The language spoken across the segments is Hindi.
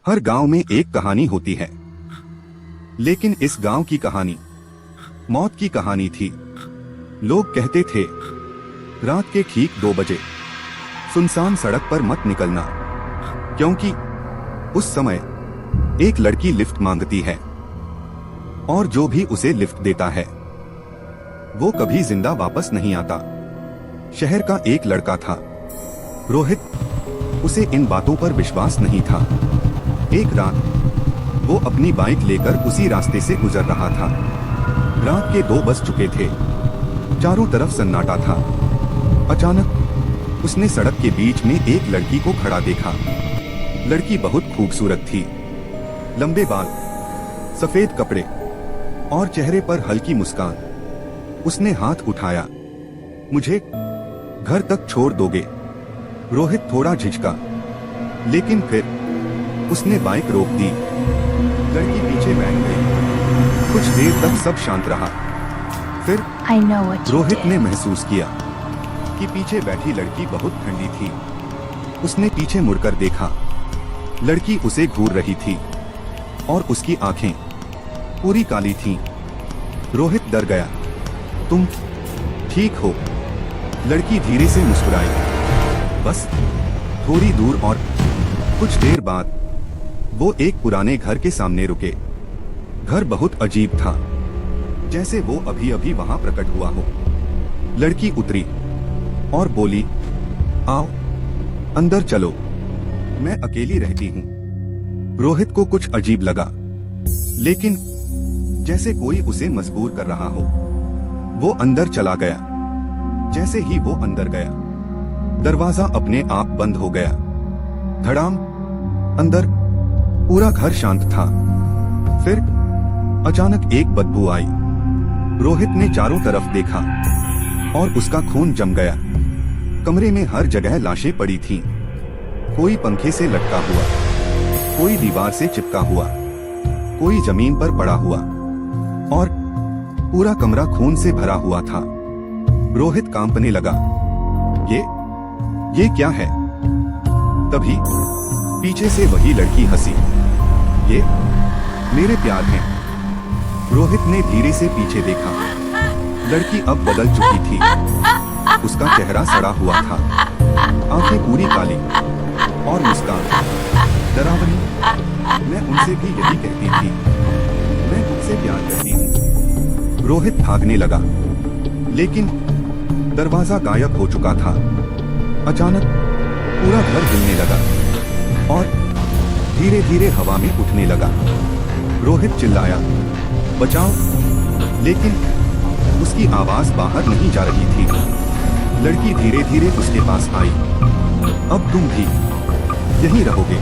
हर गांव में एक कहानी होती है, लेकिन इस गांव की कहानी मौत की कहानी थी। लोग कहते थे, रात के ठीक 2 बजे सुनसान सड़क पर मत निकलना, क्योंकि उस समय एक लड़की लिफ्ट मांगती है और जो भी उसे लिफ्ट देता है वो कभी जिंदा वापस नहीं आता। शहर का एक लड़का था, रोहित। उसे इन बातों पर विश्वास नहीं था। एक रात वो अपनी बाइक लेकर उसी रास्ते से गुजर रहा था। रात के 2 बज चुके थे, चारों तरफ सन्नाटा था। अचानक उसने सड़क के बीच में एक लड़की को खड़ा देखा। लड़की बहुत खूबसूरत थी, लंबे बाल, सफेद कपड़े और चेहरे पर हल्की मुस्कान। उसने हाथ उठाया, मुझे घर तक छोड़ दोगे? रोहित थोड़ा झिझका, लेकिन फिर उसने बाइक रोक दी। लड़की पीछे बैठ गई। कुछ देर तक सब शांत रहा। फिर रोहित ने महसूस किया कि पीछे बैठी लड़की बहुत ठंडी थी। उसने पीछे मुड़कर देखा, लड़की उसे घूर रही थी और उसकी आंखें पूरी काली थीं। रोहित डर गया। तुम ठीक हो? लड़की धीरे से मुस्कुराई। बस थोड़ी दूर और। कुछ देर बाद वो एक पुराने घर के सामने रुके। घर बहुत अजीब था, जैसे वो अभी अभी वहां प्रकट हुआ हो। लड़की उतरी और बोली, आओ अंदर चलो, मैं अकेली रहती हूँ। रोहित को कुछ अजीब लगा, लेकिन जैसे कोई उसे मजबूर कर रहा हो। वो अंदर चला गया। जैसे ही वो अंदर गया, दरवाजा अपने आप बंद हो गया। धड़ाम। अंदर पूरा घर शांत था। फिर अचानक एक बदबू आई। रोहित ने चारों तरफ देखा और उसका खून जम गया। कमरे में हर जगह लाशें पड़ी थीं। कोई पंखे से लटका हुआ, कोई दीवार से चिपका हुआ, कोई जमीन पर पड़ा हुआ और पूरा कमरा खून से भरा हुआ था। रोहित कांपने लगा। ये क्या है? तभी पीछे से वही लड़की हंसी। ये मेरे प्यार हैं। रोहित ने धीरे से पीछे देखा। लड़की अब बदल चुकी थी। उसका चेहरा सड़ा हुआ था, आंखें पूरी काली और मुस्कान डरावनी। मैं उनसे भी यही कहती थी, मैं तुमसे प्यार करती हूँ। रोहित भागने लगा, लेकिन दरवाजा गायब हो चुका था। अचानक पूरा घर हिलने लगा और धीरे धीरे हवा में उठने लगा। रोहित चिल्लाया, बचाओ, लेकिन उसकी आवाज बाहर नहीं जा रही थी। लड़की धीरे धीरे उसके पास आई। अब तुम भी यहीं रहोगे।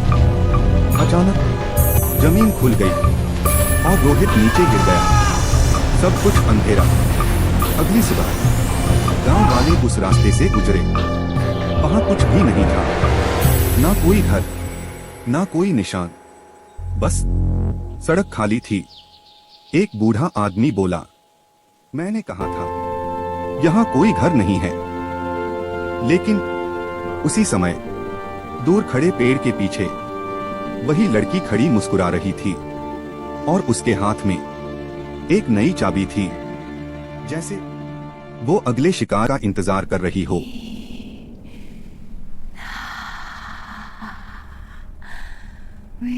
अचानक जमीन खुल गई और रोहित नीचे गिर गया। सब कुछ अंधेरा। अगली सुबह गांव वाले उस रास्ते से गुजरे। वहां कुछ भी नहीं था, ना कोई घर, ना कोई निशान, बस सड़क खाली थी। एक बूढ़ा आदमी बोला, मैंने कहा था यहाँ कोई घर नहीं है। लेकिन उसी समय दूर खड़े पेड़ के पीछे वही लड़की खड़ी मुस्कुरा रही थी और उसके हाथ में एक नई चाबी थी, जैसे वो अगले शिकार का इंतजार कर रही हो। We